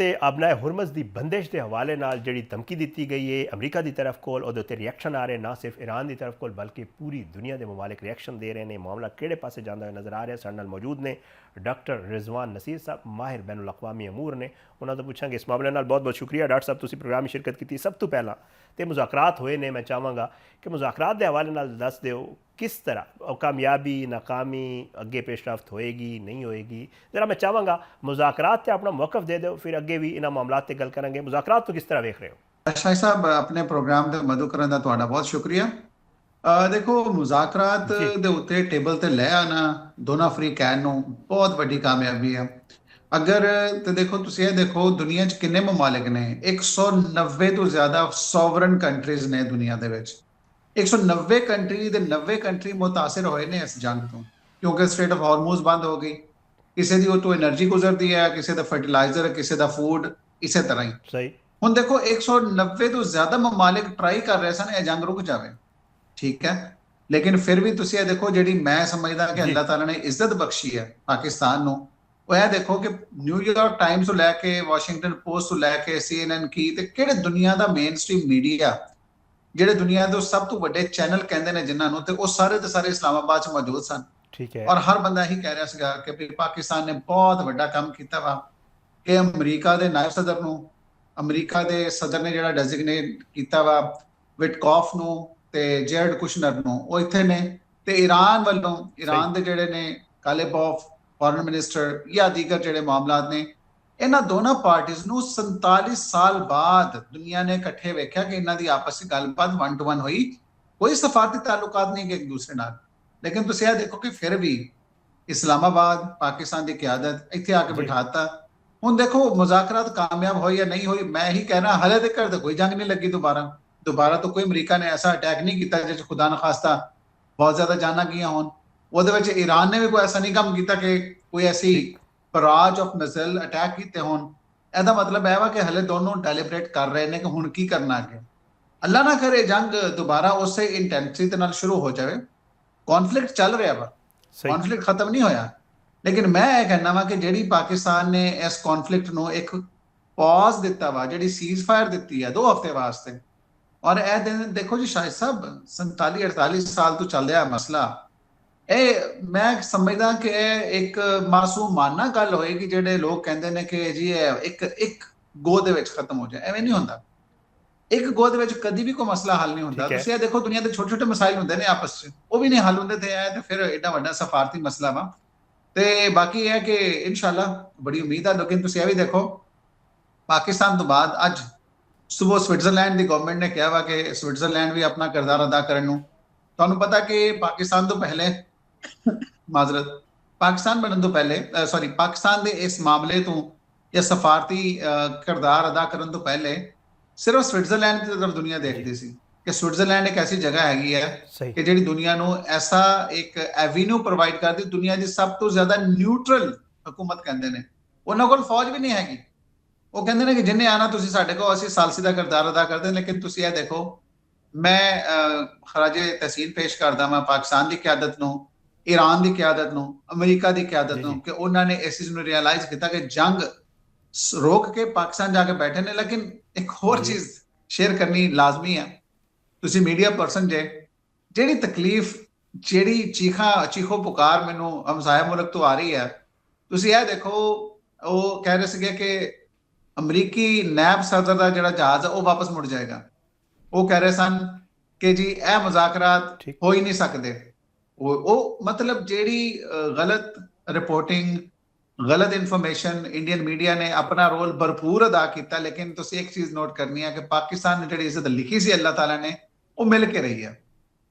ਤੇ ਅਬਨਾਏ ਹੁਰਮਜ਼ ਦੀ ਬੰਦਿਸ਼ ਦੇ ਹਵਾਲੇ ਨਾਲ ਜਿਹੜੀ ਧਮਕੀ ਦਿੱਤੀ ਗਈ ਹੈ ਅਮਰੀਕਾ ਦੀ ਤਰਫ ਕੋਲ, ਉਹਦੇ ਉੱਤੇ ਰਿਐਕਸ਼ਨ ਆ ਰਹੇ, ਨਾ ਸਿਰਫ ਈਰਾਨ ਦੀ ਤਰਫ ਕੋਲ ਬਲਕਿ ਪੂਰੀ ਦੁਨੀਆ ਦੇ ਮਮਾਲਿਕ ਰਿਐਕਸ਼ਨ ਦੇ ਰਹੇ ਨੇ। ਮਾਮਲਾ ਕਿਹੜੇ ਪਾਸੇ ਜਾਂਦਾ ਹੋਇਆ ਨਜ਼ਰ ਆ ਰਿਹਾ। ਸਾਡੇ ਨਾਲ ਮੌਜੂਦ ਨੇ ਡਾਕਟਰ ਰਿਜ਼ਵਾਨ ਨਸੀਰ ਸਾਹਿਬ, ਮਾਹਿਰ ਬੈਨ ਅਲ-ਅਕਵਾਮੀ ਅਮੂਰ ਨੇ। ਉਹਨਾਂ ਤੋਂ ਪੁੱਛਾਂਗੇ ਇਸ ਮਾਮਲੇ ਨਾਲ। ਬਹੁਤ ਬਹੁਤ ਸ਼ੁਕਰੀਆ ਡਾਕਟਰ ਸਾਹਿਬ, ਤੁਸੀਂ ਪ੍ਰੋਗਰਾਮ ਵਿੱਚ ਸ਼ਿਰਕਤ ਕੀਤੀ। ਸਭ ਤੋਂ ਪਹਿਲਾਂ ਤੇ ਮੁਜ਼ਾਕਰਾਤ ਹੋਏ ਨੇ, ਮੈਂ ਚਾਹਾਂਗਾ ਕਿ ਮੁਜ਼ਾਕਰਾਤ ਦੇ ਹਵਾਲੇ ਨਾਲ ਦੱਸ ਦਿਓ किस तरह कामयाबी नाकामी अगे पेशरफ्त होएगी नहीं होएगी। ज़रा मैं चाहांगा मुज़ाकरात से अपना मौक़िफ़ दे दो, फिर अगे भी इन्हां मामलात ते गल करांगे। मुज़ाकरात तो किस तरह वेख रहे हो? शाह साहब अपने प्रोग्राम ते मदद करन दा तुहाडा बहुत शुक्रिया। देखो मुज़ाकरात दे उत्ते टेबल ते ले आना दोनों अफ्रीकैन नूं बहुत वड्डी कामयाबी है। अगर तो देखो तुसीं ये देखो दुनिया च किन्ने ममालिक ने, 190 तो ज़्यादा सॉवरन कंट्रीज़ ने दुनिया दे विच। 190 कंट्री ਦੇ 90 ਕੰਟਰੀ ਮੁਤਾਸਿਰ ਹੋਏ ਨੇ ਇਸ ਜੰਗ ਤੋਂ, ਕਿਉਂਕਿ ਸਟ੍ਰੇਟ ਆਫ ਹਾਰਮੂਜ਼ ਬੰਦ ਹੋ ਗਈ। ਕਿਸੇ ਦੀ ਉਹ ਤੋਂ એનર્ਜੀ ਗੁਜ਼ਰਦੀ ਹੈ, ਕਿਸੇ ਦਾ ਫਰਟੀਲਾਈਜ਼ਰ, ਕਿਸੇ ਦਾ ਫੂਡ, ਇਸੇ ਤਰ੍ਹਾਂ ਹੀ। ਸਹੀ। ਹੁਣ ਦੇਖੋ 190 ਤੋਂ ਜ਼ਿਆਦਾ ਮਮਾਲਿਕ ਟਰਾਈ ਕਰ ਰਹੇ ਸਨ ਇਹ ਜੰਗ ਰੁਕ ਜਾਵੇ, ਠੀਕ ਹੈ, ਲੇਕਿਨ ਫਿਰ ਵੀ ਤੁਸੀਂ ਇਹ ਦੇਖੋ ਜਿਹੜੀ ਮੈਂ ਸਮਝਦਾ ਕਿ ਅੱਲਾਹ ਤਾਲਾ ਨੇ ਇੱਜ਼ਤ ਬਖਸ਼ੀ ਹੈ ਪਾਕਿਸਤਾਨ ਨੂੰ, ਉਹ ਇਹ ਦੇਖੋ ਕਿ ਨਿਊਯਾਰਕ ਟਾਈਮਸ ਤੋਂ ਲੈ ਕੇ ਵਾਸ਼ਿੰਗਟਨ ਪੋਸਟ ਤੋਂ ਲੈ ਕੇ CNN ਕੀ ਤੇ ਕਿਹੜੇ ਦੁਨੀਆ ਦਾ ਮੇਨ ਸਟ੍ਰੀਮ ਮੀਡੀਆ, ਜਿਹੜੇ ਦੁਨੀਆ ਦੇ ਸਭ ਤੋਂ ਵੱਡੇ ਚੈਨਲ ਕਹਿੰਦੇ ਨੇ ਜਿਨ੍ਹਾਂ ਨੂੰ, ਤੇ ਉਹ ਸਾਰੇ ਦੇ ਸਾਰੇ ਇਸਲਾਮਾਬਾਦ 'ਚ ਮੌਜੂਦ ਸਨ। ਠੀਕ ਹੈ। ਔਰ ਹਰ ਬੰਦਾ ਇਹੀ ਕਹਿ ਰਿਹਾ ਸੀਗਾ ਕਿ ਪਾਕਿਸਤਾਨ ਨੇ ਬਹੁਤ ਵੱਡਾ ਕੰਮ ਕੀਤਾ ਵਾ, ਕਿ ਅਮਰੀਕਾ ਦੇ ਨਾਇਬ ਸਦਰ ਨੂੰ, ਅਮਰੀਕਾ ਦੇ ਸਦਰ ਨੇ ਜਿਹੜਾ ਡੈਜ਼ਿਗਨੇਟ ਕੀਤਾ ਵਾ ਵਿਟਕੌਫ ਨੂੰ ਤੇ ਜੈਰਡ ਕੁਸ਼ਨਰ ਨੂੰ, ਉਹ ਇੱਥੇ ਨੇ। ਤੇ ਈਰਾਨ ਵੱਲੋਂ, ਈਰਾਨ ਦੇ ਜਿਹੜੇ ਨੇ ਕਾਲੇਬੋਫ ਫੋਰਨ ਮਿਨਿਸਟਰ ਜਾਂ ਦੀਗਰ ਜਿਹੜੇ ਮਾਮਲਾਤ ਨੇ, ਇਹਨਾਂ ਦੋਨਾਂ ਪਾਰਟੀਆਂ ਨੂੰ 47 ਸਾਲ ਬਾਅਦ ਦੁਨੀਆ ਨੇ ਇਕੱਠੇ ਵੇਖਿਆ ਕਿ ਇਹਨਾਂ ਦੀ ਆਪਸ ਵਿੱਚ ਗੱਲਬਾਤ 1 to 1 ਹੋਈ। ਕੋਈ ਸਫਾਰਤੀ ਤਾਲੁਕਾਤ ਨਹੀਂ ਕਿ ਇੱਕ ਦੂਸਰੇ ਨਾਲ, ਲੇਕਿਨ ਤੁਸੀਂ ਇਹ ਦੇਖੋ ਕਿ ਫਿਰ ਵੀ ਇਸਲਾਮਾਬਾਦ ਪਾਕਿਸਤਾਨ ਦੀ ਕਿਆਦਤ ਇੱਥੇ ਆ ਕੇ ਬਿਠਾਤਾ। ਹੁਣ ਦੇਖੋ ਮੁਜ਼ਾਕਰਾਤ ਕਾਮਯਾਬ ਹੋਈ ਜਾਂ ਨਹੀਂ ਹੋਈ, ਮੈਂ ਇਹੀ ਕਹਿਣਾ ਹਲੇ ਤੱਕ ਕੋਈ ਜੰਗ ਨਹੀਂ ਲੱਗੀ ਦੁਬਾਰਾ ਤੋਂ ਕੋਈ ਅਮਰੀਕਾ ਨੇ ਐਸਾ ਅਟੈਕ ਨਹੀਂ ਕੀਤਾ ਜਿਸ ਖੁਦਾ ਨਾ ਖਾਸਤਾ ਬਹੁਤ ਜ਼ਿਆਦਾ ਜਾਨਾਂ ਗਈਆਂ ਹੋਣ। ਉਹਦੇ ਵਿੱਚ ਈਰਾਨ ਨੇ ਵੀ ਕੋਈ ਐਸਾ ਨਹੀਂ ਕੰਮ ਕੀਤਾ ਕਿ ਕੋਈ ਐਸੀ ਬਰਾਜ ਆਫ ਮਿਸਾਈਲ ਅਟੈਕ ਕੀਤੇ ਹੋਣ। ਇਹਦਾ ਮਤਲਬ ਇਹ ਵਾ ਕਿ ਹਲੇ ਦੋਨੋਂ ਡੈਲੀਬਰੇਟ ਕਰ ਰਹੇ ਨੇ ਕਿ ਹੁਣ ਕੀ ਕਰਨਾ ਅੱਗੇ। ਅੱਲਾ ਨਾ ਕਰੇ ਜੰਗ ਦੁਬਾਰਾ ਉਸੇ ਇੰਟੈਂਸਿਟੀ ਨਾਲ ਸ਼ੁਰੂ ਹੋ ਜਾਵੇ। ਕੌਨਫਲਿਕਟ ਚੱਲ ਰਿਹਾ ਵਾ, ਕੌਨਫਲਿਕਟ ਖਤਮ ਨਹੀਂ ਹੋਇਆ, ਲੇਕਿਨ ਮੈਂ ਇਹ ਕਹਿਣਾ ਵਾ ਕਿ ਜਿਹੜੀ ਪਾਕਿਸਤਾਨ ਨੇ ਇਸ ਕੌਨਫਲਿਕਟ ਨੂੰ ਇੱਕ ਪੌਜ਼ ਦਿੱਤਾ ਵਾ, ਜਿਹੜੀ ਸੀਜ਼ ਫਾਇਰ ਦਿੱਤੀ ਹੈ 2 ਹਫ਼ਤੇ ਵਾਸਤੇ, ਔਰ ਇਹ ਦਿਨ ਦੇਖੋ ਜੀ ਸ਼ਾਹਿਦ ਸਾਹਿਬ 47-48 ਸਾਲ ਤੋਂ ਚੱਲ ਰਿਹਾ ਮਸਲਾ। ਇਹ ਮੈਂ ਸਮਝਦਾ ਕਿ ਇਹ ਇੱਕ ਮਾਸੂਮਾਨਾ ਗੱਲ ਹੋਏਗੀ। ਜਿਹੜੇ ਲੋਕ ਕਹਿੰਦੇ ਨੇ ਕਿ ਜੀ ਇਹ ਇੱਕ ਗੋ ਦੇ ਵਿੱਚ ਖਤਮ ਹੋ ਜਾਏ, ਐਵੇਂ ਨਹੀਂ ਹੁੰਦਾ। ਇੱਕ ਗੋ ਦੇ ਵਿੱਚ ਕਦੀ ਵੀ ਕੋਈ ਮਸਲਾ ਹੱਲ ਨਹੀਂ ਹੁੰਦਾ। ਤੁਸੀਂ ਇਹ ਦੇਖੋ ਦੁਨੀਆ ਦੇ ਛੋਟੇ ਛੋਟੇ ਮਸਾਇਲ ਹੁੰਦੇ ਨੇ ਆਪਸ 'ਚ, ਉਹ ਵੀ ਨਹੀਂ ਹੱਲ ਹੁੰਦੇ ਤੇ ਇਹ ਤੇ ਫਿਰ ਏਡਾ ਵੱਡਾ ਸਫਾਰਤੀ ਮਸਲਾ ਵਾ। ਤੇ ਬਾਕੀ ਇਹ ਕਿ ਇਨਸ਼ਾਅੱਲਾ ਬੜੀ ਉਮੀਦ ਹੈ। ਲੇਕਿਨ ਤੁਸੀਂ ਇਹ ਵੀ ਦੇਖੋ ਪਾਕਿਸਤਾਨ ਤੋਂ ਬਾਅਦ ਅੱਜ ਸਵੇਰ ਸਵਿਟਜ਼ਰਲੈਂਡ ਦੀ ਗਵਰਨਮੈਂਟ ਨੇ ਕਿਹਾ ਵਾ ਕਿ ਸਵਿਟਜ਼ਰਲੈਂਡ ਵੀ ਆਪਣਾ ਕਿਰਦਾਰ ਅਦਾ ਕਰਨ ਨੂੰ। ਤੁਹਾਨੂੰ ਪਤਾ ਕਿ ਪਾਕਿਸਤਾਨ ਤੋਂ ਪਹਿਲੇ ਮਾਜ਼ਰਤ ਪਾਕਿਸਤਾਨ ਬਣਨ ਤੋਂ ਪਹਿਲੇ ਪਾਕਿਸਤਾਨ ਦੇ ਇਸ ਮਾਮਲੇ ਤੋਂ ਜਾਂ ਸਫਾਰਤੀ ਕਿਰਦਾਰ ਅਦਾ ਕਰਨ ਤੋਂ ਪਹਿਲੇ ਸਿਰਫ ਸਵਿਟਜ਼ਰਲੈਂਡ ਦੀ ਤਰਫ ਦੁਨੀਆ ਦੇਖਦੀ ਸੀ ਕਿ ਸਵਿਟਜ਼ਰਲੈਂਡ ਇੱਕ ਐਸੀ ਜਗ੍ਹਾ ਹੈਗੀ ਹੈ ਕਿ ਜਿਹੜੀ ਦੁਨੀਆ ਨੂੰ ਐਸਾ ਇੱਕ ਐਵੀਨਿਊ ਪ੍ਰੋਵਾਈਡ ਕਰਦੀ। ਦੁਨੀਆ ਦੀ ਸਭ ਤੋਂ ਜ਼ਿਆਦਾ ਨਿਊਟਰਲ ਹਕੂਮਤ ਕਹਿੰਦੇ ਨੇ। ਉਹਨਾਂ ਕੋਲ ਫੌਜ ਵੀ ਨਹੀਂ ਹੈਗੀ। ਉਹ ਕਹਿੰਦੇ ਨੇ ਕਿ ਜਿੰਨੇ ਆਣਾ ਤੁਸੀਂ ਸਾਡੇ ਕੋਲ, ਅਸੀਂ ਸਾਲਸੀ ਦਾ ਕਿਰਦਾਰ ਅਦਾ ਕਰਦੇ। ਲੇਕਿਨ ਤੁਸੀਂ ਇਹ ਦੇਖੋ, ਮੈਂ ਖਰਾਜੇ ਤਹਿਸੀਨ ਪੇਸ਼ ਕਰਦਾ ਮੈਂ ਪਾਕਿਸਤਾਨ ਦੀ ਕਿਆਦਤ ਨੂੰ, ਈਰਾਨ ਦੀ ਕਿਆਦਤ ਨੂੰ, ਅਮਰੀਕਾ ਦੀ ਕਿਆਦਤ ਨੂੰ, ਕਿ ਉਹਨਾਂ ਨੇ ਇਸ ਚੀਜ਼ ਨੂੰ ਰਿਅਲਾਈਜ਼ ਕੀਤਾ ਕਿ ਜੰਗ ਰੋਕ ਕੇ ਪਾਕਿਸਤਾਨ ਜਾ ਕੇ ਬੈਠੇ ਨੇ। ਲੇਕਿਨ ਇੱਕ ਹੋਰ ਚੀਜ਼ ਸ਼ੇਅਰ ਕਰਨੀ ਲਾਜ਼ਮੀ ਹੈ। ਤੁਸੀਂ ਮੀਡੀਆ ਪਰਸਨ ਜੇ, ਜਿਹੜੀ ਤਕਲੀਫ, ਜਿਹੜੀ ਚੀਖੋ ਪੁਕਾਰ ਮੈਨੂੰ ਹਮਸਾਇਆ ਮੁਲਕ ਤੋਂ ਆ ਰਹੀ ਹੈ, ਤੁਸੀਂ ਇਹ ਦੇਖੋ ਉਹ ਕਹਿ ਰਹੇ ਸੀਗੇ ਕਿ ਅਮਰੀਕੀ ਨੈਬ ਸਦਰ ਦਾ ਜਿਹੜਾ ਜਹਾਜ਼ ਹੈ ਉਹ ਵਾਪਸ ਮੁੜ ਜਾਏਗਾ। ਉਹ ਕਹਿ ਰਹੇ ਸਨ ਕਿ ਜੀ ਇਹ ਮੁਜ਼ਾਕਰਾਤ ਹੋ ਹੀ ਨਹੀਂ ਸਕਦੇ। ਉਹ ਮਤਲਬ ਜਿਹੜੀ ਗਲਤ ਰਿਪੋਰਟਿੰਗ, ਗਲਤ ਇਨਫੋਰਮੇਸ਼ਨ, ਇੰਡੀਅਨ ਮੀਡੀਆ ਨੇ ਆਪਣਾ ਰੋਲ ਭਰਪੂਰ ਅਦਾ ਕੀਤਾ। ਲੇਕਿਨ ਤੁਸੀਂ ਇੱਕ ਚੀਜ਼ ਨੋਟ ਕਰਨੀ ਹੈ ਕਿ ਪਾਕਿਸਤਾਨ ਨੇ ਜਿਹੜੀ ਇੱਜ਼ਤ ਲਿਖੀ ਸੀ ਅੱਲਾਹ ਤਾਲਾ ਨੇ, ਉਹ ਮਿਲ ਕੇ ਰਹੀ ਹੈ।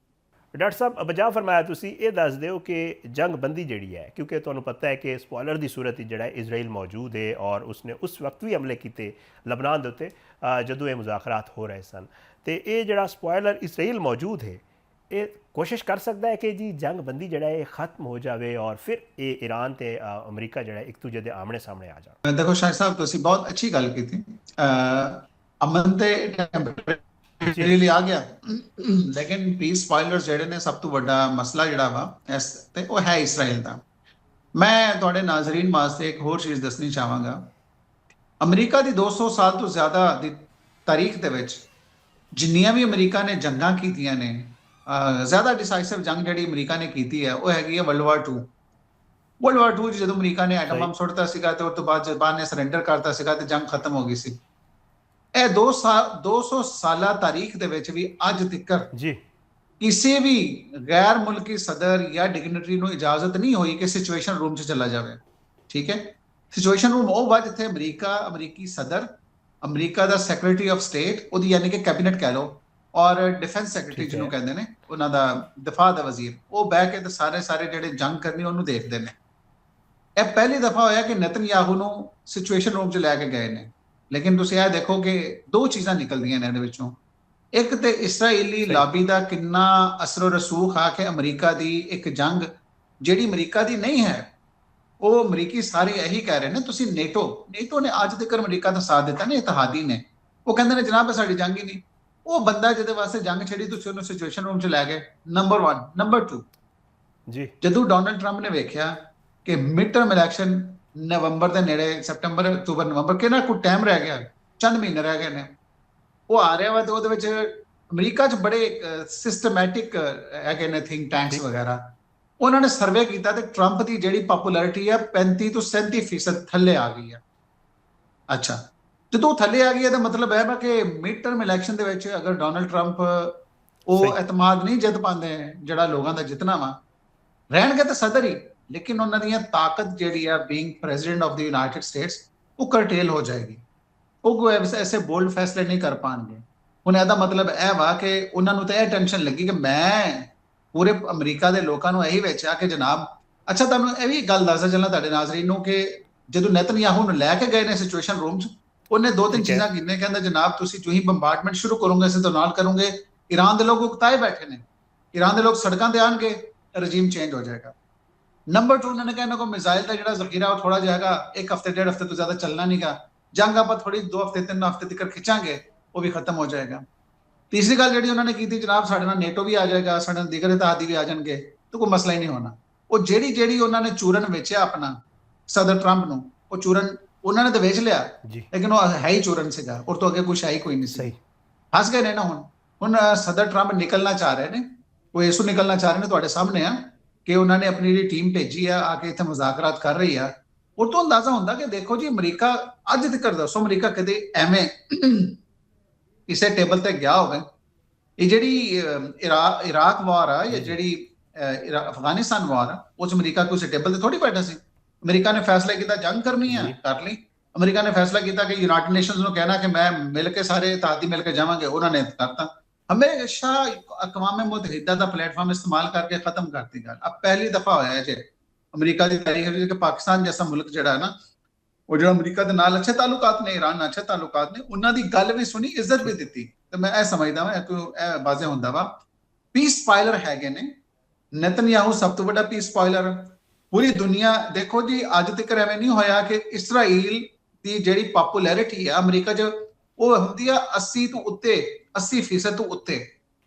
ਡਾਕਟਰ ਸਾਹਿਬ ਬਜਾ ਫਰਮਾਇਆ ਤੁਸੀਂ ਇਹ ਦੱਸ ਦਿਓ ਕਿ ਜੰਗ ਬੰਦੀ ਜਿਹੜੀ ਹੈ, ਕਿਉਂਕਿ ਤੁਹਾਨੂੰ ਪਤਾ ਹੈ ਕਿ ਸਪੋਇਲਰ ਦੀ ਸੂਰਤ ਜਿਹੜਾ ਇਜ਼ਰਾਈਲ ਮੌਜੂਦ ਹੈ ਔਰ ਉਸਨੇ ਉਸ ਵਕਤ ਵੀ ਹਮਲੇ ਕੀਤੇ ਲਬਨਾਨ ਦੇ ਉੱਤੇ ਜਦੋਂ ਇਹ ਮੁਜ਼ਾਕਰਾਤ ਹੋ ਰਹੇ ਸਨ। ਤੇ ਇਹ ਜਿਹੜਾ ਸਪੋਇਲਰ ਇਜ਼ਰਾਈਲ ਮੌਜੂਦ ਹੈ, ਇਹ ਕੋਸ਼ਿਸ਼ ਕਰ ਸਕਦਾ ਹੈ ਕਿ ਜੀ ਜੰਗ ਬੰਦੀ ਜਿਹੜਾ ਇਹ ਖਤਮ ਹੋ ਜਾਵੇ ਔਰ ਫਿਰ ਇਹ ਈਰਾਨ ਤੇ ਅਮਰੀਕਾ ਜਿਹੜਾ ਇੱਕ ਦੂਜੇ ਦੇ ਆਮਣੇ ਸਾਹਮਣੇ ਆ ਜਾਣ। ਦੇਖੋ ਸ਼ਾਹਿਦ ਸਾਹਿਬ ਤੁਸੀਂ ਬਹੁਤ ਅੱਛੀ ਗੱਲ ਕੀਤੀ। ਅਮਨ ਤੇ ਟੈਂਪਰੇਰੀ ਆ ਗਿਆ, ਲੇਕਿਨ ਪੀਸ ਸਪੋਇਲਰਸ ਜਿਹੜੇ ਨੇ ਸਭ ਤੋਂ ਵੱਡਾ ਮਸਲਾ ਜਿਹੜਾ ਵਾ ਇਸ ਤੇ ਉਹ ਹੈ ਇਜ਼ਰਾਈਲ ਦਾ। ਮੈਂ ਤੁਹਾਡੇ ਨਾਜ਼ਰੀਨ ਵਾਸਤੇ ਇੱਕ ਹੋਰ ਚੀਜ਼ ਦੱਸਣੀ ਚਾਹਾਂਗਾ ਅਮਰੀਕਾ ਦੀ 200 ਸਾਲ ਤੋਂ ਜ਼ਿਆਦਾ ਦੀ ਤਾਰੀਖ ਦੇ ਵਿੱਚ ਜਿੰਨੀਆਂ ਵੀ ਅਮਰੀਕਾ ਨੇ ਜੰਗਾਂ ਕੀਤੀਆਂ ਨੇ, ਜ਼ਿਆਦਾ ਡਿਸਾਈਸਿਵ ਜੰਗ ਜਿਹੜੀ ਅਮਰੀਕਾ ਨੇ ਕੀਤੀ ਹੈ ਉਹ ਹੈਗੀ ਹੈ ਵਰਲਡ ਵਾਰ 2। ਵਰਲਡ ਵਾਰ 2 ਜਦੋਂ ਅਮਰੀਕਾ ਨੇ ਐਟਮ ਬੰਬ ਸੁੱਟਤਾ ਸੀਗਾ ਤੇ ਉਸ ਤੋਂ ਬਾਅਦ ਜਾਪਾਨ ਨੇ ਸਰੈਂਡਰ ਕਰਤਾ ਸੀਗਾ ਤੇ ਜੰਗ ਖਤਮ ਹੋ ਗਈ ਸੀ। ਇਹ 200 ਸਾਲਾ ਤਾਰੀਖ ਦੇ ਵਿੱਚ ਵੀ ਅੱਜ ਤੱਕ ਜੀ ਕਿਸੇ ਵੀ ਗੈਰ ਮੁਲਕੀ ਸਦਰ ਜਾਂ ਡਿਗਨਿਟਰੀ ਨੂੰ ਇਜਾਜ਼ਤ ਨਹੀਂ ਹੋਈ ਕਿ ਸਿਚੁਏਸ਼ਨ ਰੂਮ 'ਚ ਚਲਾ ਜਾਵੇ। ਠੀਕ ਹੈ, ਸਿਚੁਏਸ਼ਨ ਰੂਮ ਉਹ ਵਾ ਜਿੱਥੇ ਅਮਰੀਕੀ ਸਦਰ, America the secretary of state, ਉਹਦੀ ਯਾਨੀ ਕਿ ਕੈਬਨਿਟ ਕਹਿ ਲਓ, ਔਰ ਡਿਫੈਂਸ ਸੈਕਟਰੀ ਜਿਹਨੂੰ ਕਹਿੰਦੇ ਨੇ, ਉਹਨਾਂ ਦਾ ਦਫਾ ਦਾ ਵਜ਼ੀਰ, ਉਹ ਬਹਿ ਕੇ ਤੇ ਸਾਰੇ ਜਿਹੜੇ ਜੰਗ ਕਰਨੀ ਉਹਨੂੰ ਦੇਖਦੇ ਨੇ। ਇਹ ਪਹਿਲੀ ਦਫਾ ਹੋਇਆ ਕਿ ਨਤਨਯਾਹੂ ਨੂੰ ਸਿਚੁਏਸ਼ਨ ਰੂਮ 'ਚ ਲੈ ਕੇ ਗਏ ਨੇ। ਲੇਕਿਨ ਤੁਸੀਂ ਇਹ ਦੇਖੋ ਕਿ ਦੋ ਚੀਜ਼ਾਂ ਨਿਕਲਦੀਆਂ ਨੇ ਇਹਦੇ ਵਿੱਚੋਂ। ਇੱਕ ਤੇ ਇਸਰਾਈਲੀ ਲਾਬੀ ਦਾ ਕਿੰਨਾ ਅਸਰ ਰਸੂਖ ਆ ਕਿ ਅਮਰੀਕਾ ਦੀ ਇੱਕ ਜੰਗ ਜਿਹੜੀ ਅਮਰੀਕਾ ਦੀ ਨਹੀਂ ਹੈ, ਉਹ ਅਮਰੀਕੀ ਸਾਰੇ ਇਹੀ ਕਹਿ ਰਹੇ ਨੇ ਤੁਸੀਂ ਨੇਟੋ ਨੇ ਅੱਜ ਤੱਕ ਅਮਰੀਕਾ ਦਾ ਸਾਥ ਦਿੱਤਾ ਨੇ, ਇਤਿਹਾਦੀ ਨੇ, ਉਹ ਕਹਿੰਦੇ ਨੇ ਜਨਾਬ ਸਾਡੀ ਜੰਗ ਹੀ ਨਹੀਂ। ਉਹ ਬੰਦਾ ਜਿਹਦੇ ਵਾਸਤੇ ਜੰਗ ਛੜੀ ਤੁਸੀਂ ਉਹਨੂੰ ਸਿਚੁਏਸ਼ਨ ਰੂਮ 'ਚ ਲੈ ਗਏ, ਨੰਬਰ 1। ਨੰਬਰ 2, ਜੀ ਜਦੋਂ ਡੋਨਲਡ ਟਰੰਪ ਨੇ ਵੇਖਿਆ ਕਿ ਮਿਡ ਟਰਮ ਇਲੈਕਸ਼ਨ ਨਵੰਬਰ ਦੇ ਨੇੜੇ, ਸਪਟੰਬਰ, ਅਕਤੂਬਰ, ਨਵੰਬਰ, ਕਿੰਨਾ ਕੁ ਟਾਈਮ ਰਹਿ ਗਿਆ, ਚੰਦ ਮਹੀਨੇ ਰਹਿ ਗਏ ਨੇ, ਉਹ ਆ ਰਿਹਾ ਵਾ ਤੇ ਉਹਦੇ ਵਿੱਚ ਅਮਰੀਕਾ 'ਚ ਬੜੇ ਸਿਸਟਮੈਟਿਕ ਹੈਗੇ ਨੇ ਥਿੰਕ ਟੈਂਕਸ ਵਗੈਰਾ, ਉਹਨਾਂ ਨੇ ਸਰਵੇ ਕੀਤਾ ਤੇ ਟਰੰਪ ਦੀ ਜਿਹੜੀ ਪਪੂਲੈਰਿਟੀ ਹੈ 35 ਤੋਂ 37% ਥੱਲੇ ਆ ਗਈ ਹੈ। ਅੱਛਾ, ਜਦੋਂ ਥੱਲੇ ਆ ਗਈ ਹੈ ਤਾਂ ਮਤਲਬ ਹੈ ਕਿ ਮਿਡ ਟਰਮ ਇਲੈਕਸ਼ਨ ਦੇ ਵਿੱਚ ਅਗਰ ਡੋਨਲਡ ਟਰੰਪ ਉਹ ਇਤਮਾਦ ਨਹੀਂ ਜਿੱਤ ਪਾਉਂਦੇ ਜਿਹੜਾ ਲੋਕਾਂ ਦਾ ਜਿੱਤਣਾ ਵਾ, ਰਹਿਣਗੇ ਤਾਂ ਸਦਰ ਹੀ, ਲੇਕਿਨ ਉਹਨਾਂ ਦੀਆਂ ਤਾਕਤ ਜਿਹੜੀ ਆ being president of the United States ਉਹ ਕਰਟੇਲ ਹੋ ਜਾਏਗੀ। ਉਹ ਕੋਈ ਐਸੇ ਬੋਲਡ ਫੈਸਲੇ ਨਹੀਂ ਕਰ ਪਾਣਗੇ। ਹੁਣ ਇਹਦਾ ਮਤਲਬ ਇਹ ਵਾ ਕਿ ਉਹਨਾਂ ਨੂੰ ਤਾਂ ਇਹ ਟੈਨਸ਼ਨ ਲੱਗੀ ਕਿ ਮੈਂ ਪੂਰੇ ਅਮਰੀਕਾ ਦੇ ਲੋਕਾਂ ਨੂੰ ਇਹੀ ਵੇਚਿਆ ਕਿ ਜਨਾਬ, ਅੱਛਾ ਤੁਹਾਨੂੰ ਇਹ ਵੀ ਗੱਲ ਦੱਸਦਾ ਚੱਲਾਂ ਤੁਹਾਡੇ ਨਾਜ਼ਰੀਨ ਨੂੰ ਕਿ ਜਦੋਂ ਨਤਨਯਾਹੂ ਨੂੰ ਲੈ ਕੇ ਗਏ ਨੇ ਸਿਚੁਏਸ਼ਨ ਰੂਮ 'ਚ, ਉਹਨੇ ਦੋ ਤਿੰਨ ਚੀਜ਼ਾਂ ਕੀਤੀਆਂ। ਕਹਿੰਦਾ ਜਨਾਬ ਤੁਸੀਂ ਜੋ ਹੀ ਬੰਬਾਰਡਮੈਂਟ ਸ਼ੁਰੂ ਕਰੋਗੇ ਅਸੀਂ ਤਾਂ ਨਾਲ ਕਰੋਗੇ, ਈਰਾਨ ਦੇ ਲੋਕ ਉਕਤਾਏ ਬੈਠੇ ਨੇ, ਈਰਾਨ ਦੇ ਲੋਕ ਸੜਕਾਂ ਤੇ ਆਣਗੇ, ਰਜੀਮ ਚੇਂਜ ਹੋ ਜਾਏਗਾ। ਨੰਬਰ 2, ਉਹਨਾਂ ਨੇ ਕਿਹਾ ਇਹਨਾਂ ਕੋਲ ਮਿਜ਼ਾਈਲ ਦਾ ਜਿਹੜਾ ਜ਼ਖੀਰਾ ਉਹ ਥੋੜਾ ਜਿਹਾ ਹੈਗਾ, ਇੱਕ ਹਫ਼ਤੇ ਡੇਢ ਹਫ਼ਤੇ ਤੋਂ ਜ਼ਿਆਦਾ ਚੱਲਣਾ ਨਹੀਂਗਾ, ਜੰਗ ਆਪਾਂ ਥੋੜੀ 2 ਹਫ਼ਤੇ 3 ਹਫ਼ਤੇ ਤੱਕ ਖਿੱਚਾਂਗੇ, ਉਹ ਵੀ ਖਤਮ ਹੋ ਜਾਏਗਾ। ਤੀਸਰੀ ਗੱਲ ਜਿਹੜੀ ਉਹਨਾਂ ਨੇ ਕੀਤੀ, ਜਨਾਬ ਸਾਡੇ ਨਾਲ ਨੇਟੋ ਵੀ ਆ ਜਾਏਗਾ, ਸਾਡੇ ਨਾਲ ਦੀਗਰ ਇਤਿਹਾਦੀ ਵੀ ਆ ਜਾਣਗੇ, ਤਾਂ ਕੋਈ ਮਸਲਾ ਹੀ ਨਹੀਂ ਹੋਣਾ। ਉਹ ਜਿਹੜੀ ਉਹਨਾਂ ਨੇ ਚੂਰਨ ਵੇਚਿਆ ਆਪਣਾ ਸਦਰ ਟਰੰਪ ਨੂੰ, ਉਹ ਚੂਰਨ ਉਹਨਾਂ ਨੇ ਤਾਂ ਵੇਚ ਲਿਆ, ਲੇਕਿਨ ਉਹ ਹੈ ਹੀ ਚੂਰਨ ਸੀਗਾ, ਉਹ ਤੋਂ ਅੱਗੇ ਕੁਛ ਹੈ ਹੀ ਕੋਈ ਨਹੀਂ ਸੀ। ਫਸ ਗਏ ਨੇ ਨਾ। ਹੁਣ ਸਦਰ ਟਰੰਪ ਨਿਕਲਣਾ ਚਾਹ ਰਹੇ ਨੇ, ਉਹ ਇਸੂ ਨਿਕਲਣਾ ਚਾਹ ਰਹੇ ਨੇ, ਤੁਹਾਡੇ ਸਾਹਮਣੇ ਆ ਕਿ ਉਹਨਾਂ ਨੇ ਆਪਣੀ ਜਿਹੜੀ ਟੀਮ ਭੇਜੀ ਆ ਕੇ ਇੱਥੇ ਮੁਜ਼ਾਕਰਾਤ ਕਰ ਰਹੀ ਆ। ਉਹ ਤੋਂ ਅੰਦਾਜ਼ਾ ਹੁੰਦਾ ਕਿ ਦੇਖੋ ਜੀ ਅਮਰੀਕਾ ਅੱਜ ਤੱਕ ਦੱਸੋ ਅਮਰੀਕਾ ਕਦੇ ਐਵੇਂ ਕਿਸੇ ਟੇਬਲ ਤੇ ਗਿਆ ਹੋਵੇ। ਇਹ ਜਿਹੜੀ ਇਰਾਕ ਵਾਰ ਆ ਜਾਂ ਜਿਹੜੀ ਅਫਗਾਨਿਸਤਾਨ ਵਾਰ ਆ, ਉਸ ਅਮਰੀਕਾ ਕਿਸੇ ਟੇਬਲ ਤੇ ਥੋੜੀ ਬੈਠਾ ਸੀ। ਅਮਰੀਕਾ ਨੇ ਫੈਸਲਾ ਕੀਤਾ ਜੰਗ ਕਰਨੀ ਆ, ਕਰ ਲਈ। ਅਮਰੀਕਾ ਨੇ ਫੈਸਲਾ ਕੀਤਾ ਕਿ ਯੂਨਾਈਟਿਡ ਨੇਸ਼ਨਸ ਨੂੰ ਕਹਿਣਾ ਕਿ ਮੈਂ ਮਿਲ ਕੇ ਸਾਰੇ ਇਤਿਹਾਦੀ ਮਿਲ ਕੇ ਜਾਵਾਂਗੇ, ਉਹਨਾਂ ਨੇ ਕਰਤਾ। ਹਮੇਸ਼ਾ ਅਕਵਾਮ ਮੁਤਹਿਦਾ ਦਾ ਪਲੇਟਫਾਰਮ ਇਸਤੇਮਾਲ ਕਰਕੇ ਖਤਮ ਕਰਤੀ ਗੱਲ। अब पहली दफा होया है जे अमरीका की तारीख है कि पाकिस्तान जैसा मुल्क ਜਿਹੜਾ ਹੈ ਨਾ, ਉਹ ਜਿਹੜਾ ਅਮਰੀਕਾ ਦੇ ਨਾਲ ਅੱਛੇ ਤਾਲੁਕਾਤ ਨੇ, ਈਰਾਨ ਨਾਲ ਅੱਛੇ ਤਾਲੁਕਾਤ ਨੇ, ਉਹਨਾਂ ਦੀ ਗੱਲ ਵੀ ਸੁਣੀ, ਇੱਜ਼ਤ ਵੀ ਦਿੱਤੀ। ਤੇ ਮੈਂ ਇਹ ਸਮਝਦਾ ਵਾਂ ਇਹ ਵਾਜ਼ਿਹ ਹੁੰਦਾ ਵਾ ਪੀਸ ਸਪਾਇਲਰ ਹੈਗੇ ਨੇ। ਨਤਨਯਾਹੂ ਸਭ ਤੋਂ ਵੱਡਾ ਪੀਸ ਸਪਾਇਲਰ। ਪੂਰੀ ਦੁਨੀਆ ਦੇਖੋ ਜੀ, ਅੱਜ ਤੱਕ ਐਵੇਂ ਨਹੀਂ ਹੋਇਆ ਕਿ ਇਸਰਾਈਲ ਦੀ ਜਿਹੜੀ ਪਪੂਲੈਰਿਟੀ ਆ ਅਮਰੀਕਾ 'ਚ ਉਹ ਹੁੰਦੀ ਆ 80 ਤੋਂ ਉੱਤੇ, 80% ਤੋਂ ਉੱਤੇ।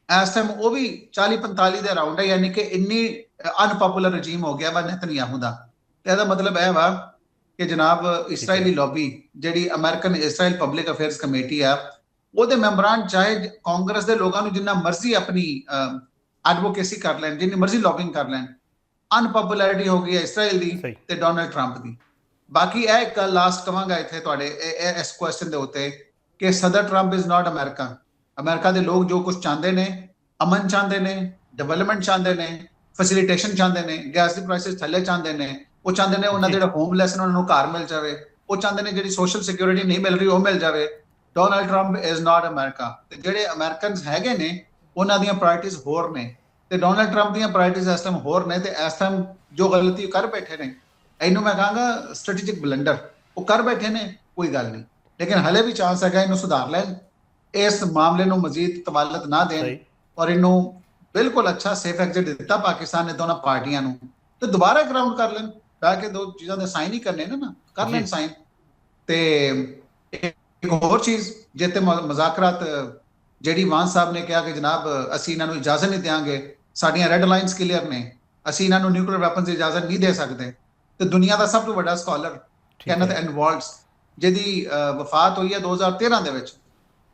ਇਸ ਟਾਈਮ ਉਹ ਵੀ 40-45 ਦੇ ਅਰਾਊਂਡ ਹੈ, ਯਾਨੀ ਕਿ ਇੰਨੀ ਅਨਪਪੂਲਰ ਰਜੀਮ ਹੋ ਗਿਆ ਵਾ ਨਤਨਯਾਹੂ ਦਾ। ਤੇ ਇਹਦਾ ਮਤਲਬ ਇਹ ਵਾ ਕਿ ਜਨਾਬ ਇਸਰਾਈਲੀ ਲੌਬੀ ਜਿਹੜੀ American Israel public affairs committee ਆ, ਉਹਦੇ ਮੈਂਬਰਾਂ ਚਾਹੇ ਕਾਂਗਰਸ ਦੇ ਲੋਕਾਂ ਨੂੰ ਜਿੰਨਾ ਮਰਜ਼ੀ ਆਪਣੀ ਐਡਵੋਕੇਸੀ ਕਰ ਲੈਣ, ਜਿੰਨੀ ਮਰਜ਼ੀ ਲੌਬਿੰਗ ਕਰ ਲੈਣ, ਅਨਪਪੂਲੈਰਿਟੀ ਹੋ ਗਈ ਹੈ ਇਸਰਾਈਲ ਦੀ ਤੇ ਡੋਨਲਡ ਟਰੰਪ ਦੀ। ਬਾਕੀ ਇਹ ਇੱਕ ਲਾਸਟ ਕਵਾਂਗਾ ਇੱਥੇ ਤੁਹਾਡੇ ਇਸ ਕੁਐਸਚਨ ਦੇ ਉੱਤੇ ਕਿ ਸਦਰ Trump is not America. America ਦੇ ਲੋਕ ਜੋ ਕੁਝ ਚਾਹੁੰਦੇ ਨੇ, ਅਮਨ ਚਾਹੁੰਦੇ ਨੇ, ਡਿਵੈਲਪਮੈਂਟ ਚਾਹੁੰਦੇ ਨੇ, ਫੈਸਿਲਿਟੇਸ਼ਨ ਚਾਹੁੰਦੇ ਨੇ, ਗੈਸ ਦੀ ਪ੍ਰਾਈਸਿਸ ਥੱਲੇ ਚਾਹੁੰਦੇ ਨੇ, ਉਹ ਚਾਹੁੰਦੇ ਨੇ ਉਹਨਾਂ ਦੇ ਜਿਹੜੇ ਹੋਮਲੈਸ ਨੇ ਉਹਨਾਂ ਨੂੰ ਘਰ ਮਿਲ ਜਾਵੇ, ਉਹ ਚਾਹੁੰਦੇ ਨੇ ਜਿਹੜੀ ਸੋਸ਼ਲ ਸਿਕਿਉਰਿਟੀ ਨਹੀਂ ਮਿਲ ਰਹੀ ਉਹ ਮਿਲ ਜਾਵੇ। Donald Trump is not America. ਤੇ ਜਿਹੜੇ ਅਮਰੀਕਨਸ ਹੈਗੇ ਨੇ ਉਹਨਾਂ ਦੀਆਂ ਪ੍ਰਾਇੋਰਟੀਜ਼ ਹੋਰ ਨੇ, ਤੇ ਡੋਨਲਡ ਟਰੰਪ ਦੀਆਂ ਪ੍ਰਾਇੋਰਟੀਜ਼ ਇਸ ਟਾਈਮ ਹੋਰ ਨੇ। ਤੇ ਇਸ ਟਾਈਮ ਜੋ ਗਲਤੀ ਕਰ ਬੈਠੇ ਨੇ, ਇਹਨੂੰ ਮੈਂ ਕਹਾਂਗਾ ਸਟ੍ਰੈਟੇਜਿਕ ਬਲੰਡਰ, ਉਹ ਕਰ ਬੈਠੇ ਨੇ, ਕੋਈ ਗੱਲ ਨਹੀਂ, ਲੇਕਿਨ ਹਲੇ ਵੀ ਚਾਂਸ ਹੈਗਾ ਇਹਨੂੰ ਸੁਧਾਰ ਲੈਣ, ਇਸ ਮਾਮਲੇ ਨੂੰ ਮਜ਼ੀਦ ਤਵਾਲਤ ਨਾ ਦੇਣ, ਔਰ ਇਹਨੂੰ ਬਿਲਕੁਲ ਅੱਛਾ ਸੇਫ ਐਗਜ਼ਿਟ ਦਿੱਤਾ ਪਾਕਿਸਤਾਨ ਨੇ ਦੋਨਾਂ ਪਾਰਟੀਆਂ ਨੂੰ, ਤੇ ਦੁਬਾਰਾ ਗਰਾਊਂਡ ਕਰ ਲੈਣ, ਬਹਿ ਕੇ ਦੋ ਚੀਜ਼ਾਂ ਦੇ ਸਾਈਨ ਹੀ ਕਰਨੇ ਨੇ ਨਾ, ਕਰ ਲੈਣ ਸਾਈਨ। ਤੇ ਇੱਕ ਹੋਰ ਚੀਜ਼ ਜਿੱਤੇ ਮੁਜ਼ਾਕਰਾਤ ਜਿਹੜੀ ਵਾਨ ਸਾਹਿਬ ਨੇ ਕਿਹਾ ਕਿ ਜਨਾਬ ਅਸੀਂ ਇਹਨਾਂ ਨੂੰ ਇਜਾਜ਼ਤ ਨਹੀਂ ਦਿਆਂਗੇ, ਸਾਡੀਆਂ ਰੈੱਡ ਲਾਈਨਸ ਕਲੀਅਰ ਨੇ, ਅਸੀਂ ਇਹਨਾਂ ਨੂੰ ਨਿਊਕਲੀਅਰ ਵੈਪਨਸ ਦੀ ਇਜਾਜ਼ਤ ਨਹੀਂ ਦੇ ਸਕਦੇ। ਤੇ ਦੁਨੀਆ ਦਾ ਸਭ ਤੋਂ ਵੱਡਾ ਸਕਾਲਰ ਕੈਨਥ ਐਡਵਰਡਸ ਜਿਹਦੀ ਵਫਾਤ ਹੋਈ ਹੈ 2013 ਦੇ ਵਿੱਚ।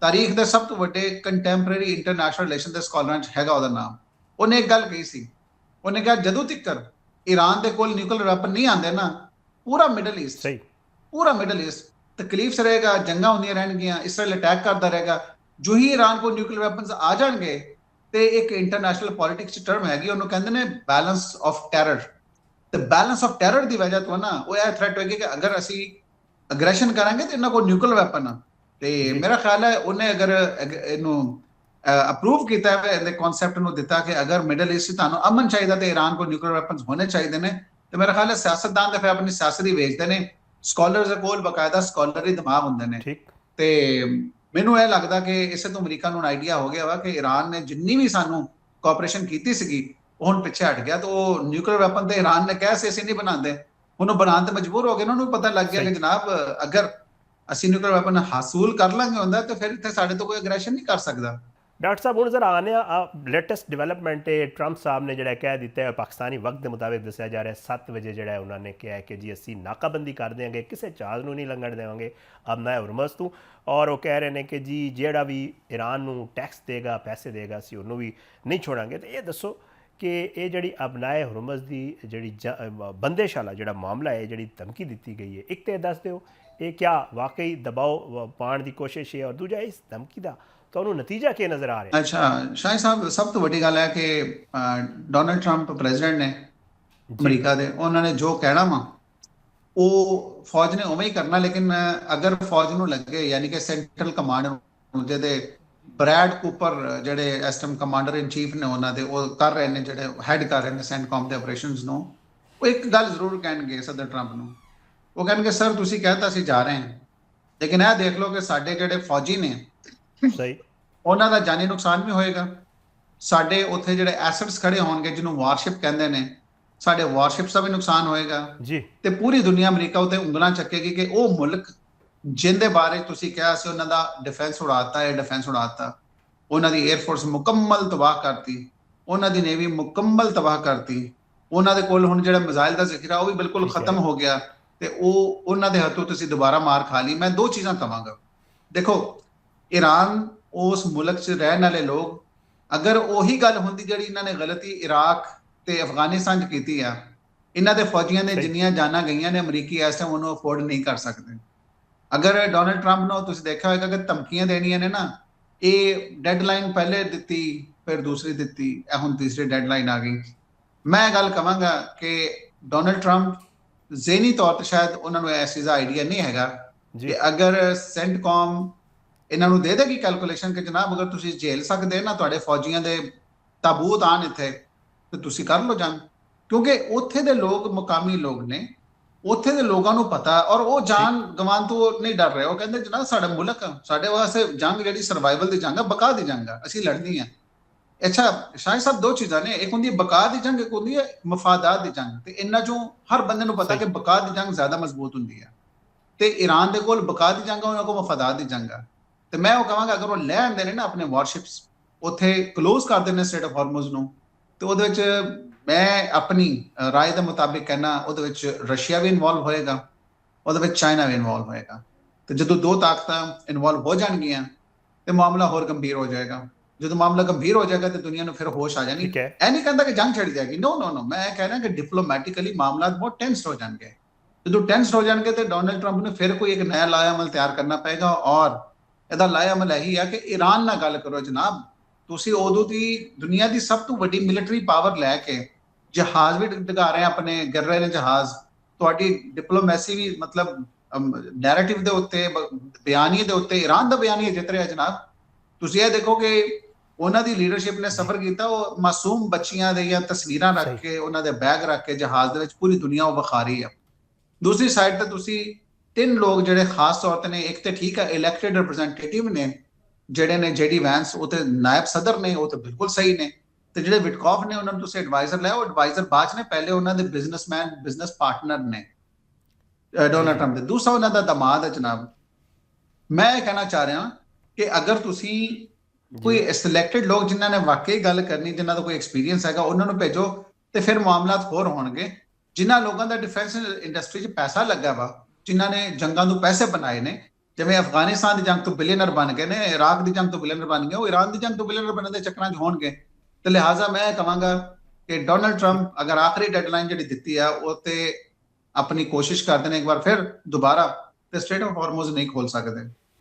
ਤਾਰੀਖ ਦੇ ਸਭ ਤੋਂ ਵੱਡੇ ਕੰਟੈਂਪਰੇਰੀ ਇੰਟਰਨੈਸ਼ਨਲ ਰਿਲੇਸ਼ਨ ਦੇ ਸਕਾਲਰਾਂ 'ਚ ਹੈਗਾ ਉਹਦਾ ਨਾਮ। ਉਹਨੇ ਇੱਕ ਗੱਲ ਕਹੀ ਸੀ, ਉਹਨੇ ਕਿਹਾ ਜਦੋਂ ਤੱਕ ਈਰਾਨ ਦੇ ਕੋਲ ਨਿਊਕਲੀਅਰ ਵੈਪਨ ਨਹੀਂ ਆਉਂਦੇ ਨਾ, ਪੂਰਾ ਮਿਡਲ ਈਸਟ ਤਕਲੀਫ 'ਚ ਰਹੇਗਾ, ਜੰਗਾਂ ਹੁੰਦੀਆਂ ਰਹਿਣਗੀਆਂ, ਇਸਰਾਈਲ ਅਟੈਕ ਕਰਦਾ ਰਹੇਗਾ। ਜੋ ਹੀ ਈਰਾਨ ਕੋਲ ਨਿਊਕਲੀਅਰ ਵੈਪਨਸ ਆ ਜਾਣਗੇ ਤੇ ਇੱਕ ਇੰਟਰਨੈਸ਼ਨਲ ਪੋਲਿਟਿਕਸ 'ਚ ਟਰਮ ਹੈਗੀ, ਉਹਨੂੰ ਕਹਿੰਦੇ ਨੇ ਬੈਲੈਂਸ ਆਫ ਟੈਰਰ। ਤੇ ਬੈਲੈਂਸ ਆਫ ਟੈਰਰ ਦੀ ਵਜ੍ਹਾ ਤੋਂ ਨਾ ਉਹ ਇਹ ਥ੍ਰੈਟ ਹੋਏਗੀ ਕਿ ਅਗਰ ਅਸੀਂ ਅਗਰੈਸ਼ਨ ਕਰਾਂਗੇ ਤੇ ਇਹਨਾਂ ਕੋਲ ਨਿਊਕਲੀਅਰ ਵੈਪਨ ਆ। ਤੇ ਮੇਰਾ ਖਿਆਲ ਹੈ ਉਹਨੇ ਅਗਰ ਇਹਨੂੰ ਅਪਰੂਵ ਕੀਤਾ ਹੈ, ਇਹਦੇ ਕਨਸੈਪਟ ਨੂੰ ਦਿੱਤਾ ਕਿ ਅਗਰ ਮਿਡਲ ਈਸਟ ਤੁਹਾਨੂੰ ਅਮਨ ਚਾਹੀਦਾ ਤੇ ਈਰਾਨ ਕੋਲ ਨਿਊਕਲੀਅਰ ਵੈਪਨਸ ਹੋਣੇ ਚਾਹੀਦੇ ਨੇ। ਤੇ ਮੇਰਾ ਖਿਆਲ ਹੈ ਸਿਆਸਤਦਾਨ ਤਾਂ ਫਿਰ ਆਪਣੀ ਸਿਆਸਤ ਹੀ ਵੇਚਦੇ ਨੇ, ਸਕਾਲਰਸ ਦੇ ਕੋਲ ਬਕਾਇਦਾ ਸਕਾਲਰੀ ਦਿਮਾਗ ਹੁੰਦੇ ਨੇ। ਤੇ ਮੈਨੂੰ ਇਹ ਲੱਗਦਾ ਕਿ ਇਸੇ ਤੋਂ ਅਮਰੀਕਾ ਨੂੰ ਆਈਡੀਆ ਹੋ ਗਿਆ ਵਾ ਕਿ ਈਰਾਨ ਨੇ ਜਿੰਨੀ ਵੀ ਸਾਨੂੰ ਕੋਆਪਰੇਸ਼ਨ ਕੀਤੀ ਸੀਗੀ ਉਹ ਹੁਣ ਪਿੱਛੇ ਹਟ ਗਿਆ। ਤੇ ਉਹ ਨਿਊਕਲੀਅਰ ਵੈਪਨ ਤੇ ਈਰਾਨ ਨੇ ਕਿਹਾ ਸੀ ਅਸੀਂ ਨਹੀਂ ਬਣਾਉਂਦੇ, ਉਹਨੂੰ ਬਣਾਉਣ ਤੇ ਮਜਬੂਰ ਹੋ ਗਏ। ਉਹਨਾਂ ਨੂੰ ਪਤਾ ਲੱਗ ਗਿਆ ਕਿ ਜਨਾਬ ਅਗਰ ਅਸੀਂ ਨਿਊਕਲੀਅਰ ਵੈਪਨ ਹਾਸਲ ਕਰ ਲਾਂਗੇ ਹੁੰਦਾ ਤੇ ਫਿਰ ਇੱਥੇ ਸਾਡੇ ਤੋਂ ਕੋਈ ਅਗਰੈਸ਼ਨ ਨਹੀਂ ਕਰ ਸਕਦਾ। ਡਾਕਟਰ ਸਾਹਿਬ ਹੁਣ ਜ਼ਰਾ ਆਨੇ ਆ ਲੇਟੈਸਟ ਡਿਵੈਲਪਮੈਂਟ ਹੈ, ਟਰੰਪ ਸਾਹਿਬ ਨੇ ਜਿਹੜਾ ਕਹਿ ਦਿੱਤਾ ਹੈ, ਪਾਕਿਸਤਾਨੀ ਵਕਤ ਦੇ ਮੁਤਾਬਿਕ ਦੱਸਿਆ ਜਾ ਰਿਹਾ 7 ਵਜੇ ਜਿਹੜਾ ਉਹਨਾਂ ਨੇ ਕਿਹਾ ਕਿ ਜੀ ਅਸੀਂ ਨਾਕਾਬੰਦੀ ਕਰ ਦੇਵਾਂਗੇ, ਕਿਸੇ ਜਹਾਜ਼ ਨੂੰ ਨਹੀਂ ਲੰਘਣ ਦੇਵਾਂਗੇ ਅਬਨਾਏ ਹੁਰਮਜ਼ ਤੋਂ। ਔਰ ਉਹ ਕਹਿ ਰਹੇ ਨੇ ਕਿ ਜੀ ਜਿਹੜਾ ਵੀ ਈਰਾਨ ਨੂੰ ਟੈਕਸ ਦੇਗਾ, ਪੈਸੇ ਦੇਗਾ, ਅਸੀਂ ਉਹਨੂੰ ਵੀ ਨਹੀਂ ਛੋੜਾਂਗੇ। ਤੇ ਇਹ ਦੱਸੋ ਕਿ ਇਹ ਜਿਹੜੀ ਅਬਨਾਏ ਹੁਰਮਜ਼ ਦੀ ਜਿਹੜੀ ਬੰਦਿਸ਼ ਵਾਲਾ ਜਿਹੜਾ ਮਾਮਲਾ ਹੈ, ਜਿਹੜੀ ਧਮਕੀ ਦਿੱਤੀ ਗਈ ਹੈ, ਇੱਕ ਤਾਂ ਇਹ ਦੱਸ ਦਿਓ ਇਹ ਕਿਆ ਵਾਕਈ ਦਬਾਅ ਪਾਉਣ ਦੀ ਕੋਸ਼ਿਸ਼ ਹੈ, ਔਰ ਦੂਜਾ ਇਸ ਧਮਕੀ ਦਾ ਤੁਹਾਨੂੰ ਨਤੀਜਾ ਕੀ ਨਜ਼ਰ ਆ ਰਿਹਾ? ਅੱਛਾ ਸ਼ਾਹਿਦ ਸਾਹਿਬ, ਸਭ ਤੋਂ ਵੱਡੀ ਗੱਲ ਹੈ ਕਿ ਡੋਨਲਡ ਟਰੰਪ ਪ੍ਰੈਜ਼ੀਡੈਂਟ ਨੇ ਅਮਰੀਕਾ ਦੇ, ਉਹਨਾਂ ਨੇ ਜੋ ਕਹਿਣਾ ਵਾ ਉਹ ਫੌਜ ਨੇ ਉਵੇਂ ਹੀ ਕਰਨਾ। ਲੇਕਿਨ ਅਗਰ ਫੌਜ ਨੂੰ ਲੱਗੇ, ਯਾਨੀ ਕਿ ਸੈਂਟਰਲ ਕਮਾਂਡ ਨੂੰ, ਜਿਹਦੇ ਬਰੈਡ ਕੂਪਰ ਜਿਹੜੇ ਇਸ ਟਾਈਮ ਕਮਾਂਡਰ ਇਨ ਚੀਫ ਨੇ ਉਹਨਾਂ ਦੇ, ਉਹ ਕਰ ਰਹੇ ਨੇ, ਜਿਹੜੇ ਹੈਡ ਕਰ ਰਹੇ ਨੇ ਸੈਂਟਕੌਮ ਦੇ ਆਪਰੇਸ਼ਨਸ ਨੂੰ, ਉਹ ਇੱਕ ਗੱਲ ਜ਼ਰੂਰ ਕਹਿਣਗੇ ਸਦਰ ਟਰੰਪ ਨੂੰ। ਉਹ ਕਹਿਣਗੇ ਸਰ ਤੁਸੀਂ ਕਹਿਤਾ ਅਸੀਂ ਜਾ ਰਹੇ ਹਾਂ, ਲੇਕਿਨ ਇਹ ਦੇਖ ਲਓ ਕਿ ਸਾਡੇ ਜਿਹੜੇ ਫੌਜੀ ਨੇ ਸਹੀ ਉਹਨਾਂ ਦਾ ਜਾਨੀ ਨੁਕਸਾਨ ਵੀ ਹੋਏਗਾ। ਸਾਡੇ ਉੱਥੇ ਜਿਹੜੇ ਐਸੈਟਸ ਖੜੇ ਹੋਣਗੇ ਜਿਹਨੂੰ ਵਾਰਸ਼ਿਪ ਕਹਿੰਦੇ ਨੇ, ਸਾਡੇ ਵਾਰਸ਼ਿਪਸ ਦਾ ਵੀ ਨੁਕਸਾਨ ਹੋਏਗਾ ਜੀ। ਤੇ ਪੂਰੀ ਦੁਨੀਆ ਅਮਰੀਕਾ ਉੱਤੇ ਉਂਗਲਾਂ ਚੱਕੇਗੀ ਕਿ ਉਹ ਮੁਲਕ ਜਿੰਦੇ ਬਾਰੇ ਤੁਸੀਂ ਕਿਹਾ ਸੀ ਉਹਨਾਂ ਦਾ ਡਿਫੈਂਸ ਉਡਾਤਾ ਹੈ, ਡਿਫੈਂਸ ਉਡਾਤਾ, ਉਹਨਾਂ ਦੀ 에ਅਰਫੋਰਸ ਮੁਕੰਮਲ ਤਬਾਹ ਕਰਤੀ, ਉਹਨਾਂ ਦੀ ਨੇਵੀ ਮੁਕੰਮਲ ਤਬਾਹ ਕਰਤੀ, ਉਹਨਾਂ ਦੇ ਕੋਲ ਹੁਣ ਜਿਹੜਾ ਮਿਜ਼ਾਈਲ ਦਾ ਜ਼ਿਕਰ ਆ ਉਹ ਵੀ ਬਿਲਕੁਲ ਖਤਮ ਹੋ ਗਿਆ ਤੇ ਉਹ ਉਹਨਾਂ ਦੇ ਹੱਥੋਂ ਤੁਸੀਂ ਦੁਬਾਰਾ ਮਾਰ ਖਾ ਲਈ। ਮੈਂ ਦੋ ਚੀਜ਼ਾਂ ਕਵਾਂਗਾ, ਦੇਖੋ ਈਰਾਨ ਉਸ ਮੁਲਕ 'ਚ ਰਹਿਣ ਵਾਲੇ ਲੋਕ, ਅਗਰ ਉਹੀ ਗੱਲ ਹੁੰਦੀ ਜਿਹੜੀ ਇਹਨਾਂ ਨੇ ਗਲਤੀ ਇਰਾਕ ਤੇ ਅਫਗਾਨਿਸਤਾਨ 'ਚ ਕੀਤੀ ਆ, ਇਹਨਾਂ ਦੇ ਫੌਜੀਆਂ ਨੇ ਜਿੰਨੀਆਂ ਜਾਨਾਂ ਗਈਆਂ ਨੇ ਅਮਰੀਕੀ ਇਸ ਟਾਈਮ ਉਹਨੂੰ ਅਫੋਰਡ ਨਹੀਂ ਕਰ ਸਕਦੇ। ਅਗਰ ਡੋਨਲਡ ਟਰੰਪ ਨੂੰ ਤੁਸੀਂ ਦੇਖਿਆ ਹੋਏਗਾ ਕਿ ਧਮਕੀਆਂ ਦੇਣੀਆਂ ਨੇ ਨਾ, ਇਹ ਡੈਡਲਾਈਨ ਪਹਿਲੇ ਦਿੱਤੀ, ਫਿਰ ਦੂਸਰੀ ਦਿੱਤੀ, ਇਹ ਹੁਣ ਤੀਸਰੀ ਡੈਡਲਾਈਨ ਆ ਗਈ। ਮੈਂ ਇਹ ਗੱਲ ਕਹਾਂਗਾ ਕਿ ਡੋਨਲਡ ਟਰੰਪ ਜ਼ੇਨੀ ਤੌਰ ਤੇ ਸ਼ਾਇਦ ਉਹਨਾਂ ਨੂੰ ਇਸ ਚੀਜ਼ ਦਾ ਆਈਡੀਆ ਨਹੀਂ ਹੈਗਾ ਕਿ ਅਗਰ ਸੈਂਟਕੌਮ ਇਹਨਾਂ ਨੂੰ ਦੇ ਦੇਗੀ ਕੈਲਕੂਲੇਸ਼ਨ ਕਿ ਜਨਾਬ ਅਗਰ ਤੁਸੀਂ ਝੇਲ ਸਕਦੇ ਨਾ ਤੁਹਾਡੇ ਫੌਜੀਆਂ ਦੇ ਤਾਬੂਤ ਆਣ ਇੱਥੇ ਤੇ ਤੁਸੀਂ ਕਰ ਲਓ ਜੰਗ, ਕਿਉਂਕਿ ਉੱਥੇ ਦੇ ਲੋਕ ਮੁਕਾਮੀ ਲੋਕ ਨੇ, ਉੱਥੇ ਦੇ ਲੋਕਾਂ ਨੂੰ ਪਤਾ, ਔਰ ਉਹ ਜਾਨ ਗਵਾਉਣ ਤੋਂ ਨਹੀਂ ਡਰ ਰਹੇ। ਉਹ ਕਹਿੰਦੇ ਜਨਾਬ ਸਾਡਾ ਮੁਲਕ, ਸਾਡੇ ਵਾਸਤੇ ਜੰਗ ਜਿਹੜੀ ਸਰਵਾਈਵਲ ਦੀ ਜੰਗ ਆ, ਬਕਾ ਦੀ ਜੰਗ ਆ, ਅਸੀਂ ਲੜਨੀ ਆ। ਅੱਛਾ ਸ਼ਾਹਿਦ ਸਾਹਿਬ, ਦੋ ਚੀਜ਼ਾਂ ਨੇ, ਇੱਕ ਹੁੰਦੀ ਹੈ ਬਕਾ ਦੀ ਜੰਗ, ਇੱਕ ਹੁੰਦੀ ਹੈ ਮਫਾਦਾਤ ਦੀ ਜੰਗ। ਤੇ ਇਹਨਾਂ ਚੋਂ ਹਰ ਬੰਦੇ ਨੂੰ ਪਤਾ ਕਿ ਬਕਾ ਦੀ ਜੰਗ ਜ਼ਿਆਦਾ ਮਜ਼ਬੂਤ ਹੁੰਦੀ ਹੈ ਤੇ ਈਰਾਨ ਦੇ ਕੋਲ ਬਕਾ ਦੀ ਜੰਗ ਆ, ਉਹਨਾਂ ਕੋਲ ਮਫਾਦਾਤ ਦੀ ਜੰਗ ਆ। ਤੇ ਮੈਂ ਉਹ ਕਹਾਂਗਾ ਅਗਰ ਉਹ ਲੈ ਆਉਂਦੇ ਨੇ ਨਾ ਆਪਣੇ ਵਾਰਸ਼ਿਪਸ, ਉੱਥੇ ਕਲੋਜ਼ ਕਰ ਦਿੰਦੇ ਸਟ੍ਰੇਟ ਆਫ ਹਾਰਮੁਜ਼ ਨੂੰ, ਤੇ ਉਹਦੇ ਵਿੱਚ ਮੈਂ ਆਪਣੀ ਰਾਏ ਦੇ ਮੁਤਾਬਿਕ ਕਹਿਣਾ ਉਹਦੇ ਵਿੱਚ ਰਸ਼ੀਆ ਵੀ ਇਨਵੋਲਵ ਹੋਏਗਾ, ਉਹਦੇ ਵਿੱਚ ਚਾਈਨਾ ਵੀ ਇਨਵੋਲਵ ਹੋਏਗਾ। ਤੇ ਜਦੋਂ ਦੋ ਤਾਕਤਾਂ ਇਨਵੋਲਵ ਹੋ ਜਾਣਗੀਆਂ ਤੇ ਮਾਮਲਾ ਹੋਰ ਗੰਭੀਰ ਹੋ ਜਾਏਗਾ। ਜਦੋਂ ਮਾਮਲਾ ਗੰਭੀਰ ਹੋ ਜਾਏਗਾ ਤੇ ਦੁਨੀਆ ਨੂੰ ਫਿਰ ਹੋਸ਼ ਆ ਜਾਣੀ। ਇਹ ਨਹੀਂ ਕਹਿੰਦਾ ਕਿ ਜੰਗ ਛਿੜ ਜਾਏਗੀ, ਨੋ ਨੋ ਨੋ, ਮੈਂ ਇਹ ਕਹਿ ਰਿਹਾ ਕਿ ਡਿਪਲੋਮੈਟਿਕਲੀ ਮਾਮਲਾ ਬਹੁਤ ਟੈਂਸਡ ਹੋ ਜਾਣਗੇ। ਜਦੋਂ ਟੈਂਸਡ ਹੋ ਜਾਣਗੇ ਤੇ ਡੋਨਲਡ ਟਰੰਪ ਨੂੰ ਫਿਰ ਕੋਈ ਇੱਕ ਨया ਲਾਇਆਮਲ ਤਿਆਰ ਕਰਨਾ ਪਏਗਾ, ਔਰ ਇਹਦਾ ਲਾਇਆਮਲ ਇਹੀ ਹੈ ਕਿ ਈਰਾਨ ਨਾਲ ਗੱਲ ਕਰੋ ਜਨਾਬ, ਤੁਸੀਂ ਉਦੋਂ ਦੀ ਦੁਨੀਆ ਦੀ ਸਭ ਤੋਂ ਵੱਡੀ ਮਿਲਟਰੀ ਪਾਵਰ ਲੈ ਕੇ ਜਹਾਜ਼ ਵੀ ਡਗਾ ਰਹੇ ਆਪਣੇ, ਗਿਰ ਰਹੇ ਨੇ ਜਹਾਜ਼, ਤੁਹਾਡੀ ਡਿਪਲੋਮੈਸੀ ਵੀ ਮਤਲਬ ਨੈਰੇਟਿਵ ਦੇ ਉੱਤੇ, ਬਿਆਨੀਏ ਦੇ ਉੱਤੇ ਈਰਾਨ ਦਾ ਬਿਆਨੀਆ ਜਿੱਤ ਰਿਹਾ ਜਨਾਬ। ਤੁਸੀਂ ਇਹ ਦੇਖੋ ਕਿ ਉਹਨਾਂ ਦੀ ਲੀਡਰਸ਼ਿਪ ਨੇ ਸਫਰ ਕੀਤਾ, ਉਹ ਮਾਸੂਮ ਬੱਚੀਆਂ ਦੀਆਂ ਤਸਵੀਰਾਂ ਰੱਖ ਕੇ, ਉਹਨਾਂ ਦੇ ਬੈਗ ਰੱਖ ਕੇ ਜਹਾਜ਼ ਦੇ ਵਿੱਚ ਪੂਰੀ ਦੁਨੀਆ ਉਹ ਵਿਖਾ ਰਹੀ ਹੈ। ਦੂਸਰੀ ਸਾਈਡ ਤੇ ਤੁਸੀਂ ਤਿੰਨ ਲੋਕ ਜਿਹੜੇ ਖਾਸ ਤੌਰ ਤੇ ਨੇ, ਇੱਕ ਤੇ ਠੀਕ ਹੈ ਇਲੈਕਟਿਡ ਰਿਪਰੈਜ਼ੈਂਟੇਟਿਵ ਨੇ ਜਿਹੜੇ ਨੇ JD ਵੈਂਸ, ਉਹ ਤੇ ਨਾਇਬ ਸਦਰ ਨੇ, ਉਹ ਤਾਂ ਬਿਲਕੁਲ ਸਹੀ ਨੇ। ਤੇ ਜਿਹੜੇ ਵਿਟਕੌਫ ਨੇ ਉਹਨਾਂ ਨੂੰ ਤੁਸੀਂ ਐਡਵਾਈਜ਼ਰ ਲਿਆ, ਉਹ ਐਡਵਾਈਜ਼ਰ ਬਾਅਦ ਨੇ, ਪਹਿਲੇ ਉਹਨਾਂ ਦੇ ਬਿਜ਼ਨਸਮੈਨ, ਬਿਜ਼ਨਸ ਪਾਰਟਨਰ ਨੇ ਡੋਨਲਡ ਟਰੰਪ ਦੇ। ਦੂਸਰਾ ਉਹਨਾਂ ਦਾ ਦਮਾਦ ਹੈ ਜਨਾਬ। ਮੈਂ ਇਹ ਕਹਿਣਾ ਚਾਹ ਰਿਹਾ ਕਿ ਅਗਰ ਤੁਸੀਂ ਕੋਈ ਸਿਲੈਕਟਡ ਲੋਕ ਜਿਨ੍ਹਾਂ ਨੇ ਵਾਕਈ ਗੱਲ ਕਰਨੀ, ਜਿਨ੍ਹਾਂ ਦਾ ਕੋਈ ਐਕਸਪੀਰੀਅੰਸ ਹੈਗਾ, ਉਹਨਾਂ ਨੂੰ ਭੇਜੋ ਤੇ ਫਿਰ ਮਾਮਲਾਤ ਹੋਰ ਹੋਣਗੇ। ਜਿਨ੍ਹਾਂ ਲੋਕਾਂ ਦਾ ਡਿਫੈਂਸ ਇੰਡਸਟਰੀ 'ਚ ਪੈਸਾ ਲੱਗਾ ਵਾ, ਜਿਨ੍ਹਾਂ ਨੇ ਜੰਗਾਂ ਨੂੰ ਪੈਸੇ ਬਣਾਏ ਨੇ, ਜਿਵੇਂ ਅਫਗਾਨਿਸਤਾਨ ਦੀ ਜੰਗ ਤੋਂ ਬਿਲੀਅਨਰ ਬਣ ਗਏ ਨੇ, ਇਰਾਕ ਦੀ ਜੰਗ ਤੋਂ ਬਿਲੀਅਨਰ ਬਣ ਗਏ, ਉਹ ਈਰਾਨ ਦੀ ਜੰਗ ਤੋਂ ਬਿਲੀਅਨਰ ਬਣਨ ਦੇ ਚੱਕਰਾਂ 'ਚ ਹੋਣਗੇ। ਤੇ ਲਿਹਾਜ਼ਾ ਮੈਂ ਕਹਾਂਗਾ ਕਿ ਡੋਨਲਡ ਟਰੰਪ ਅਗਰ ਆਖਰੀ ਡੈਡਲਾਈਨ ਜਿਹੜੀ ਦਿੱਤੀ ਆ ਉਹ ਤੇ ਆਪਣੀ ਕੋਸ਼ਿਸ਼ ਕਰਦੇ ਨੇ ਇੱਕ ਵਾਰ ਫਿਰ ਦੁਬਾਰਾ, ਤੇ ਸਟ੍ਰੇਟ ਆਫ ਹਾਰਮੋਜ਼ ਨਹੀਂ ਖੋਲ ਸਕਦੇ।